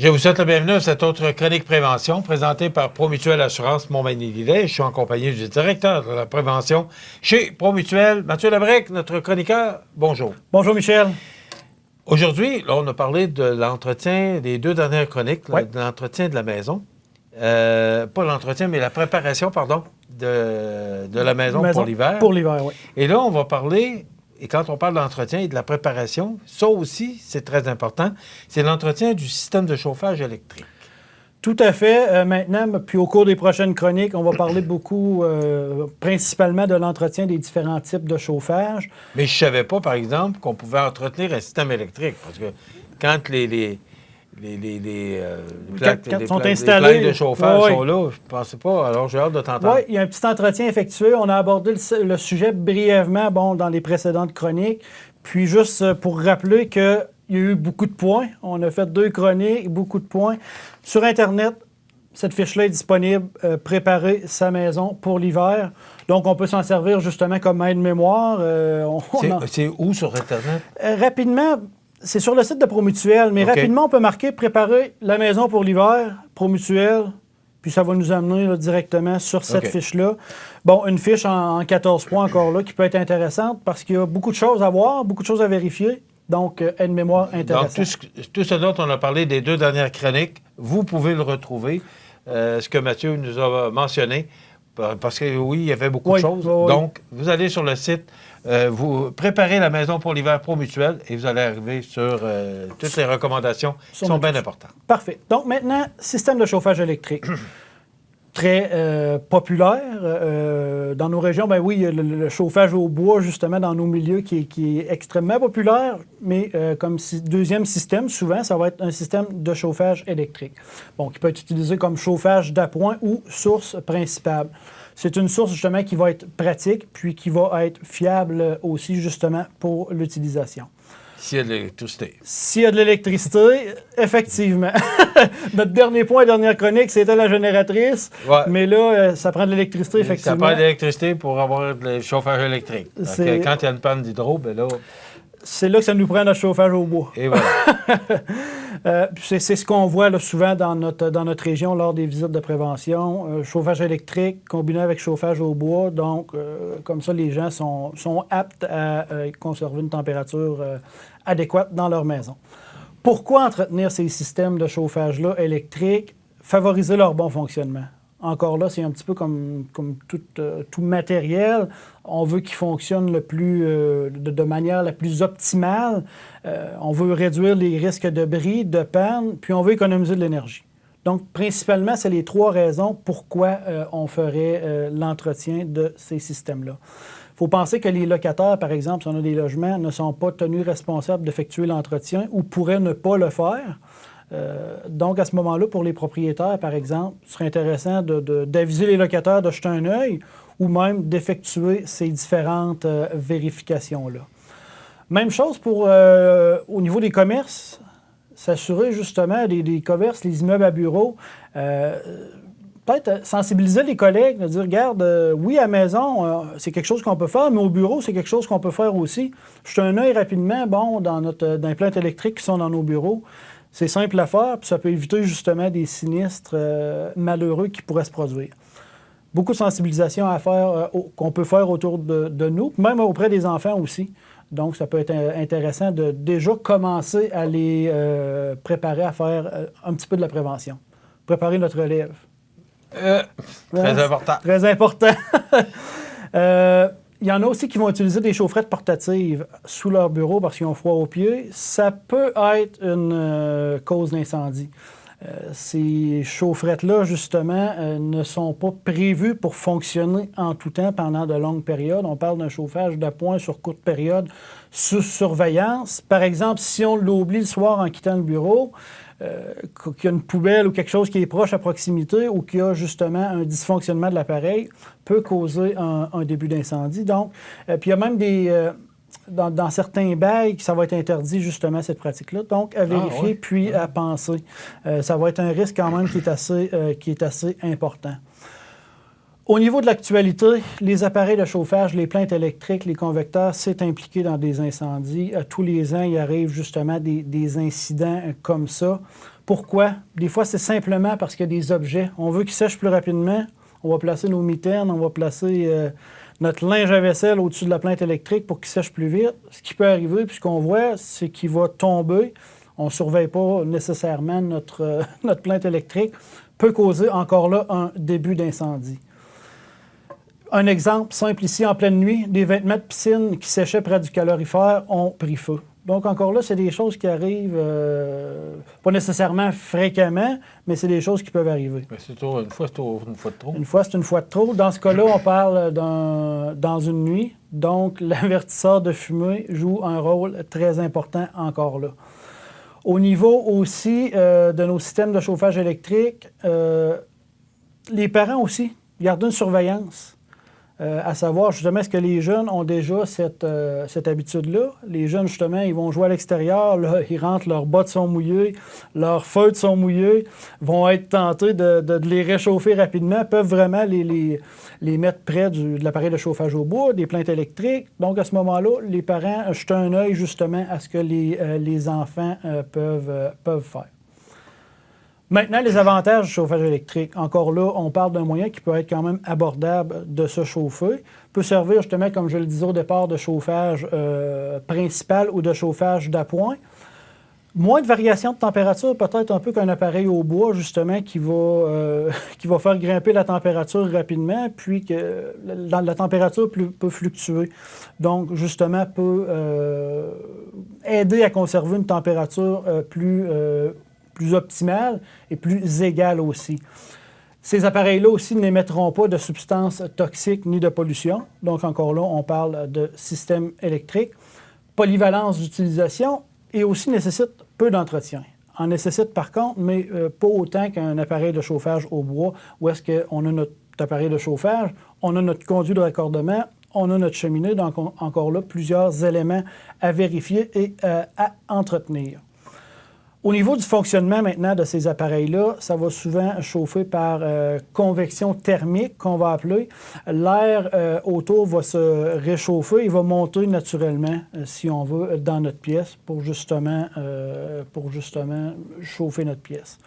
Je vous souhaite la bienvenue à cette autre chronique prévention présentée par Promutuelle Assurance Montmagny-Lillet. Je suis en compagnie du directeur de la prévention chez Promutuelle, Mathieu Labrec, notre chroniqueur. Bonjour. Bonjour Michel. Aujourd'hui, là, on a parlé de l'entretien des deux dernières chroniques, Oui. de l'entretien de la maison. Pas l'entretien, mais la préparation, pardon, de la maison pour l'hiver. Pour l'hiver, oui. Et là, on va parler, et quand on parle d'entretien et de la préparation, ça aussi, c'est très important, c'est l'entretien du système de chauffage électrique. Tout à fait. Maintenant, puis au cours des prochaines chroniques, on va parler beaucoup, principalement de l'entretien des différents types de chauffage. Mais je ne savais pas, par exemple, qu'on pouvait entretenir un système électrique. Parce que quand les plaques de chauffage sont là, je ne pensais pas. Alors, j'ai hâte de t'entendre. Oui, il y a un petit entretien effectué. On a abordé le sujet brièvement dans les précédentes chroniques. Puis juste pour rappeler qu'il y a eu beaucoup de points. On a fait 2 chroniques, beaucoup de points. Sur Internet, cette fiche-là est disponible, préparer sa maison pour l'hiver. Donc, on peut s'en servir justement comme aide-mémoire. C'est où sur Internet? Rapidement, c'est sur le site de Promutuelle, mais rapidement, on peut marquer « Préparer la maison pour l'hiver, Promutuelle », puis ça va nous amener là, directement sur cette fiche-là. Bon, une fiche en 14 points encore là, qui peut être intéressante parce qu'il y a beaucoup de choses à voir, beaucoup de choses à vérifier. Donc, aide-mémoire intéressante. Donc, tout ce dont on a parlé des 2 dernières chroniques, vous pouvez le retrouver, ce que Mathieu nous a mentionné, parce que oui, il y avait beaucoup de choses. Oui. Donc, vous allez sur le site, vous préparez la maison pour l'hiver Promutuelle et vous allez arriver sur toutes les recommandations qui sont bien importantes. Parfait. Donc, maintenant, système de chauffage électrique. Très populaire. Dans nos régions, ben oui, le chauffage au bois, justement, dans nos milieux, qui est extrêmement populaire, mais comme deuxième système, souvent, ça va être un système de chauffage électrique. Bon, qui peut être utilisé comme chauffage d'appoint ou source principale. C'est une source, justement, qui va être pratique, puis qui va être fiable aussi, justement, pour l'utilisation. S'il y a de l'électricité. S'il y a de l'électricité, effectivement. Notre dernier point, dernière chronique, c'était la génératrice. Ouais. Mais là, ça prend de l'électricité, effectivement. Ça prend de l'électricité pour avoir le chauffage électrique. Quand il y a une panne d'hydro, bien là... C'est là que ça nous prend notre chauffage au bois. Et voilà. C'est ce qu'on voit là, souvent dans notre région lors des visites de prévention. Chauffage électrique combiné avec chauffage au bois. Donc, comme ça, les gens sont aptes à conserver une température adéquate dans leur maison. Pourquoi entretenir ces systèmes de chauffage-là électriques? Favoriser leur bon fonctionnement. Encore là, c'est un petit peu comme tout matériel. On veut qu'il fonctionne de manière la plus optimale. On veut réduire les risques de bris, de panne, puis on veut économiser de l'énergie. Donc, principalement, c'est les 3 raisons pourquoi on ferait l'entretien de ces systèmes-là. Il faut penser que les locataires, par exemple, si on a des logements, ne sont pas tenus responsables d'effectuer l'entretien ou pourraient ne pas le faire. Donc, à ce moment-là, pour les propriétaires, par exemple, ce serait intéressant d'aviser les locataires de jeter un œil ou même d'effectuer ces différentes vérifications-là. Même chose au niveau des commerces, s'assurer justement des commerces, les immeubles à bureaux, peut-être sensibiliser les collègues, de dire, regarde, oui, à la maison, c'est quelque chose qu'on peut faire, mais au bureau, c'est quelque chose qu'on peut faire aussi. Jeter un œil rapidement, dans les plaintes électriques qui sont dans nos bureaux. C'est simple à faire, puis ça peut éviter justement des sinistres malheureux qui pourraient se produire. Beaucoup de sensibilisation à faire, qu'on peut faire autour de nous, même auprès des enfants aussi. Donc, ça peut être intéressant de déjà commencer à les préparer à faire un petit peu de la prévention. Préparer notre relève. Très important. Très important. Il y en a aussi qui vont utiliser des chaufferettes portatives sous leur bureau parce qu'ils ont froid aux pieds. Ça peut être une cause d'incendie. Ces chaufferettes-là, justement, ne sont pas prévues pour fonctionner en tout temps pendant de longues périodes. On parle d'un chauffage d'appoint sur courte période sous surveillance. Par exemple, si on l'oublie le soir en quittant le bureau, qu'il y a une poubelle ou quelque chose qui est proche à proximité ou qu'il y a justement un dysfonctionnement de l'appareil, peut causer un début d'incendie. Donc, puis il y a même dans certains bails, ça va être interdit justement cette pratique-là. Donc, à vérifier puis à penser. Ça va être un risque quand même qui est assez important. Au niveau de l'actualité, les appareils de chauffage, les plaintes électriques, les convecteurs, c'est impliqué dans des incendies. Tous les ans, il arrive justement des incidents comme ça. Pourquoi? Des fois, c'est simplement parce qu'il y a des objets. On veut qu'ils sèchent plus rapidement. On va placer nos mitaines, on va placer notre linge à vaisselle au-dessus de la plainte électrique pour qu'il sèche plus vite. Ce qui peut arriver, puis ce qu'on voit, c'est qu'il va tomber. On ne surveille pas nécessairement notre plainte électrique. Peut causer encore là un début d'incendie. Un exemple simple ici, en pleine nuit, des vêtements de piscine qui séchaient près du calorifère ont pris feu. Donc encore là, c'est des choses qui arrivent, pas nécessairement fréquemment, mais c'est des choses qui peuvent arriver. Mais c'est une fois de trop. Une fois, c'est une fois de trop. Dans ce cas-là, on parle dans une nuit. Donc, l'avertisseur de fumée joue un rôle très important encore là. Au niveau aussi de nos systèmes de chauffage électrique, les parents aussi gardent une surveillance. À savoir, justement, est-ce que les jeunes ont déjà cette habitude-là? Les jeunes, justement, ils vont jouer à l'extérieur, là, ils rentrent, leurs bottes sont mouillées, leurs feutres sont mouillées, vont être tentés de les réchauffer rapidement, peuvent vraiment les mettre près de l'appareil de chauffage au bois, des plaintes électriques. Donc, à ce moment-là, les parents jetent un œil, justement, à ce que les enfants peuvent faire. Maintenant, les avantages du chauffage électrique. Encore là, on parle d'un moyen qui peut être quand même abordable de se chauffer. Peut servir justement, comme je le disais au départ, de chauffage principal ou de chauffage d'appoint. Moins de variation de température, peut-être un peu qu'un appareil au bois, justement, qui va faire grimper la température rapidement, puis que la température peut fluctuer. Donc, justement, peut aider à conserver une température plus optimale et plus égale aussi. Ces appareils-là aussi n'émettront pas de substances toxiques ni de pollution. Donc, encore là, on parle de système électrique. Polyvalence d'utilisation et aussi nécessite peu d'entretien. En nécessite par contre, mais pas autant qu'un appareil de chauffage au bois, où est-ce qu'on a notre appareil de chauffage, on a notre conduit de raccordement, on a notre cheminée, donc encore là, plusieurs éléments à vérifier et à entretenir. Au niveau du fonctionnement maintenant de ces appareils-là, ça va souvent chauffer par convection thermique, qu'on va appeler. L'air autour va se réchauffer, il va monter naturellement, si on veut, dans notre pièce pour justement chauffer notre pièce.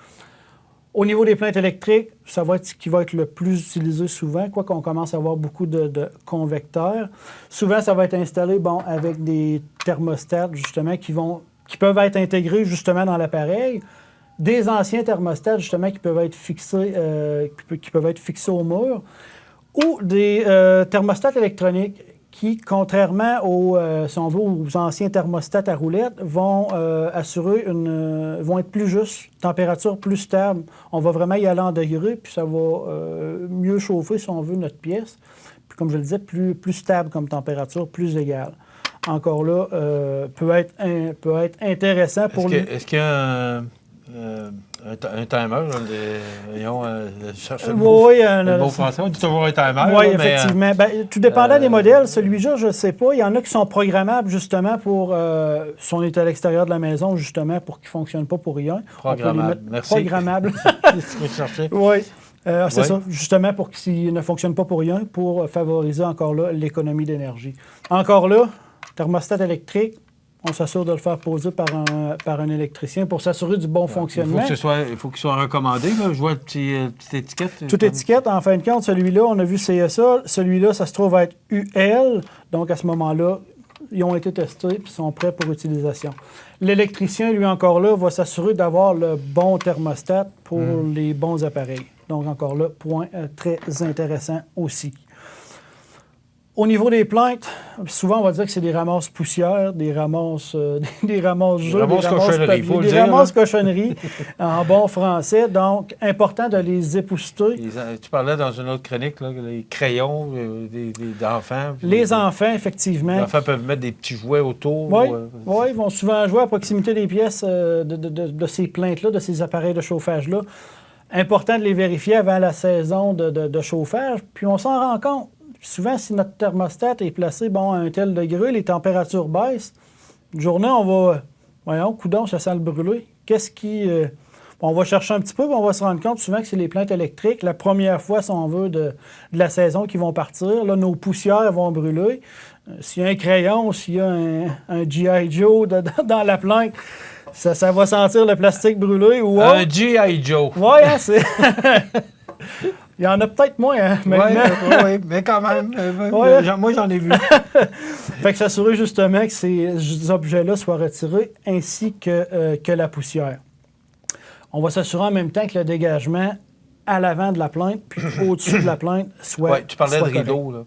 Au niveau des plaintes électriques, ça va être ce qui va être le plus utilisé souvent, quoi qu'on commence à avoir beaucoup de convecteurs. Souvent, ça va être installé avec des thermostats, justement, qui peuvent être intégrés justement dans l'appareil, des anciens thermostats justement qui peuvent être fixés au mur, ou des thermostats électroniques qui, contrairement aux anciens thermostats à roulettes, vont être plus justes, température plus stable. On va vraiment y aller en degrés, puis ça va mieux chauffer, si on veut, notre pièce. Puis comme je le disais, plus stable comme température, plus égale. Encore là, peut être intéressant pour les... Est-ce qu'il y a un timer? Oui, le mot français, on dit toujours un timer. Oui, effectivement. Tout dépendant des modèles, celui-là, je ne sais pas. Il y en a qui sont programmables, justement, pour... si on est à l'extérieur de la maison, justement, pour qu'ils ne fonctionnent pas pour rien. Programmable. Merci. Programmable. Oui. C'est ça, justement, pour qu'ils ne fonctionnent pas pour rien, pour favoriser encore là l'économie d'énergie. Encore là, thermostat électrique, on s'assure de le faire poser par un électricien pour s'assurer du bon fonctionnement. Il faut qu'il soit recommandé. Là. Je vois une petite étiquette. Toute étiquette. En fin de compte, celui-là, on a vu CSA. Celui-là, ça se trouve être UL. Donc, à ce moment-là, ils ont été testés et sont prêts pour utilisation. L'électricien, lui, encore là, va s'assurer d'avoir le bon thermostat pour les bons appareils. Donc, encore là, point très intéressant aussi. Au niveau des plaintes, souvent, on va dire que c'est des ramasses poussières, des ramasses jeux, des ramasses cochonneries, en bon français. Donc, important de les épousseter. Tu parlais dans une autre chronique, là, les crayons d'enfants. Les enfants, effectivement. Les enfants peuvent mettre des petits jouets autour. Oui, ils vont souvent jouer à proximité des pièces de ces plaintes-là, de ces appareils de chauffage-là. Important de les vérifier avant la saison de chauffage. Puis, on s'en rend compte. Souvent, si notre thermostat est placé à un tel degré, les températures baissent. Une journée, on va... Voyons, coudonc, ça sent le brûler. Qu'est-ce qui... on va chercher un petit peu, puis on va se rendre compte souvent que c'est les plaintes électriques. La première fois, si on veut, de la saison qui vont partir. Là, nos poussières vont brûler. S'il y a un crayon, s'il y a un G.I. Joe dans la plainte, Ça va sentir le plastique brûlé ou autre. Un G.I. Joe. Oui, hein, c'est... Il y en a peut-être moins, hein, maintenant. Oui, mais quand même. Moi, j'en ai vu. Fait que s'assurer justement que ces objets-là soient retirés, ainsi que la poussière. On va s'assurer en même temps que le dégagement à l'avant de la plainte, puis au-dessus de la plainte, soit Oui, tu parlais de correct. rideaux, là.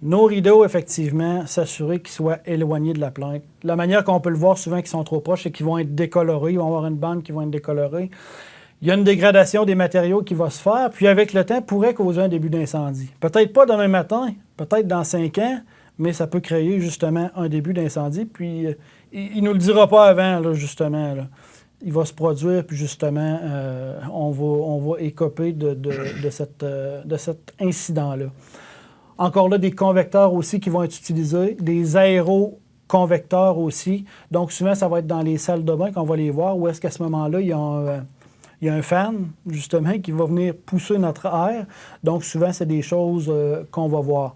Nos rideaux, effectivement, s'assurer qu'ils soient éloignés de la plainte. La manière qu'on peut le voir souvent qu'ils sont trop proches, c'est qu'ils vont être décolorés. Ils vont avoir une bande qui va être décolorée. Il y a une dégradation des matériaux qui va se faire, puis avec le temps, pourrait causer un début d'incendie. Peut-être pas demain matin, peut-être dans 5 ans, mais ça peut créer justement un début d'incendie. Puis il ne nous le dira pas avant, là, justement. Là. Il va se produire, puis justement, on va écoper de cet incident-là. Encore là, des convecteurs aussi qui vont être utilisés, des aéroconvecteurs aussi. Donc, souvent, ça va être dans les salles de bain qu'on va les voir, où est-ce qu'à ce moment-là, il y a un fan, justement, qui va venir pousser notre air. Donc, souvent, c'est des choses qu'on va voir.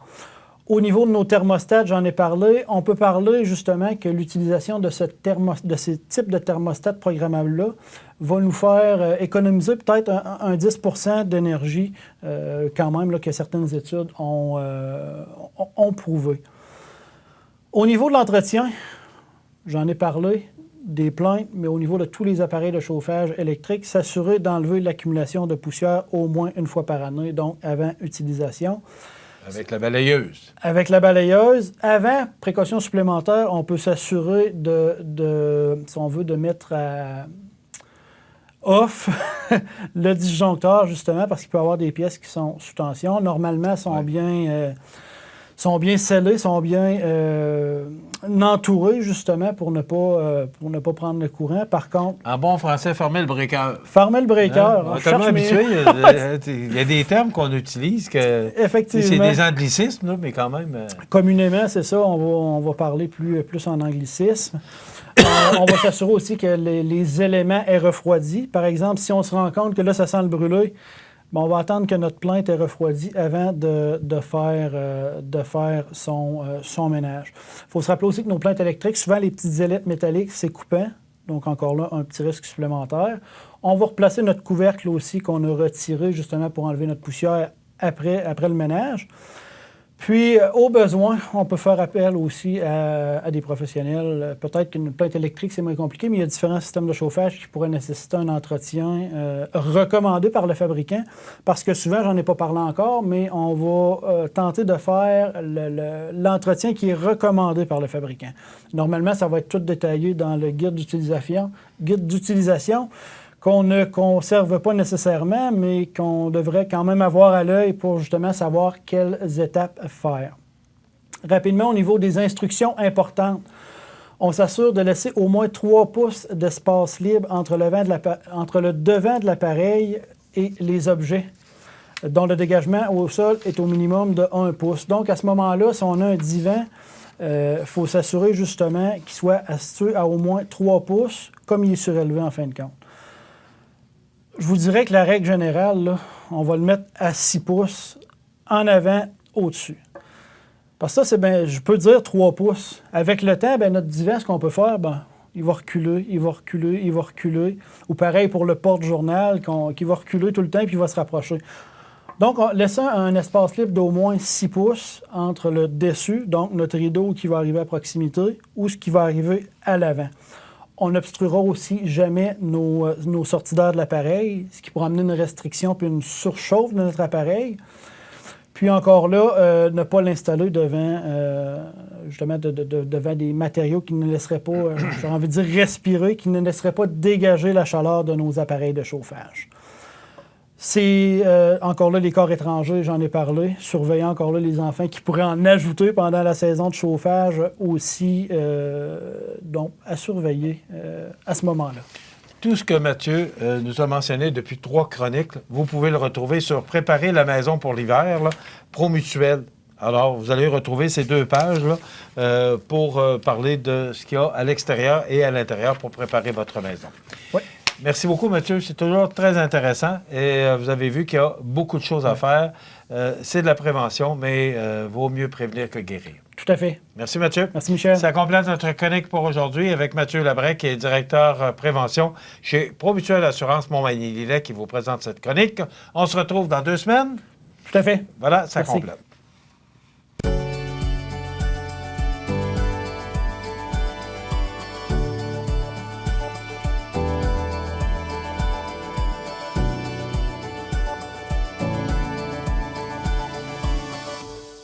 Au niveau de nos thermostats, j'en ai parlé. On peut parler, justement, que l'utilisation de ces types de thermostats programmables-là va nous faire économiser peut-être un 10 % d'énergie, quand même, là, que certaines études ont prouvé. Au niveau de l'entretien, j'en ai parlé, des plaintes, mais au niveau de tous les appareils de chauffage électrique, s'assurer d'enlever l'accumulation de poussière au moins une fois par année, donc avant utilisation. Avec la balayeuse. Avec la balayeuse. Avant, précaution supplémentaire, on peut s'assurer si on veut, de mettre à off le disjoncteur, justement, parce qu'il peut y avoir des pièces qui sont sous tension. Normalement, sont bien scellés, sont bien entourés, justement, pour ne pas prendre le courant. Par contre... En bon français, fermer le breaker. Fermer le breaker. On est tellement habitué. Il y a des termes qu'on utilise que... Effectivement. C'est des anglicismes, là, mais quand même... Communément, c'est ça. On va parler plus en anglicisme. On va s'assurer aussi que les éléments aient refroidi. Par exemple, si on se rend compte que là, ça sent le brûler, bien, on va attendre que notre plainte ait refroidi avant de faire son ménage. Il faut se rappeler aussi que nos plaintes électriques, souvent les petites ailettes métalliques, c'est coupant. Donc, encore là, un petit risque supplémentaire. On va replacer notre couvercle aussi qu'on a retiré justement pour enlever notre poussière après le ménage. Puis, au besoin, on peut faire appel aussi à des professionnels. Peut-être qu'une plainte électrique, c'est moins compliqué, mais il y a différents systèmes de chauffage qui pourraient nécessiter un entretien recommandé par le fabricant. Parce que souvent, j'en ai pas parlé encore, mais on va tenter de faire l'entretien qui est recommandé par le fabricant. Normalement, ça va être tout détaillé dans le guide d'utilisation qu'on ne conserve pas nécessairement, mais qu'on devrait quand même avoir à l'œil pour justement savoir quelles étapes faire. Rapidement, au niveau des instructions importantes, on s'assure de laisser au moins 3 pouces d'espace libre entre le devant de l'appareil et les objets, dont le dégagement au sol est au minimum de 1 pouce. Donc, à ce moment-là, si on a un divan, il faut s'assurer justement qu'il soit situé à au moins 3 pouces, comme il est surélevé en fin de compte. Je vous dirais que la règle générale, là, on va le mettre à 6 pouces en avant, au-dessus. Parce que ça, c'est bien, je peux dire 3 pouces. Avec le temps, bien, notre divan, ce qu'on peut faire, bien, il va reculer, il va reculer, il va reculer. Ou pareil pour le porte-journal, qui va reculer tout le temps puis il va se rapprocher. Donc, laissons un espace libre d'au moins 6 pouces entre le dessus, donc notre rideau qui va arriver à proximité, ou ce qui va arriver à l'avant. On n'obstruera aussi jamais nos sorties d'air de l'appareil, ce qui pourra amener une restriction puis une surchauffe de notre appareil. Puis encore là, ne pas l'installer devant, justement, devant des matériaux qui ne laisseraient pas, j'ai envie de dire respirer, qui ne laisseraient pas dégager la chaleur de nos appareils de chauffage. C'est encore là les corps étrangers, j'en ai parlé. Surveillant encore là les enfants qui pourraient en ajouter pendant la saison de chauffage aussi, donc à surveiller à ce moment-là. Tout ce que Mathieu nous a mentionné depuis 3 chroniques, vous pouvez le retrouver sur Préparer la maison pour l'hiver, là, Promutuelle. Alors, vous allez retrouver ces 2 pages-là pour parler de ce qu'il y a à l'extérieur et à l'intérieur pour préparer votre maison. Oui. Merci beaucoup, Mathieu. C'est toujours très intéressant. Et vous avez vu qu'il y a beaucoup de choses à faire. C'est de la prévention, mais vaut mieux prévenir que guérir. Tout à fait. Merci, Mathieu. Merci, Michel. Ça complète notre chronique pour aujourd'hui avec Mathieu Labrec, qui est directeur prévention chez Promutuelle Assurance Montmagny-Lillet, qui vous présente cette chronique. On se retrouve dans 2 semaines. Tout à fait. Voilà, ça Merci. complète.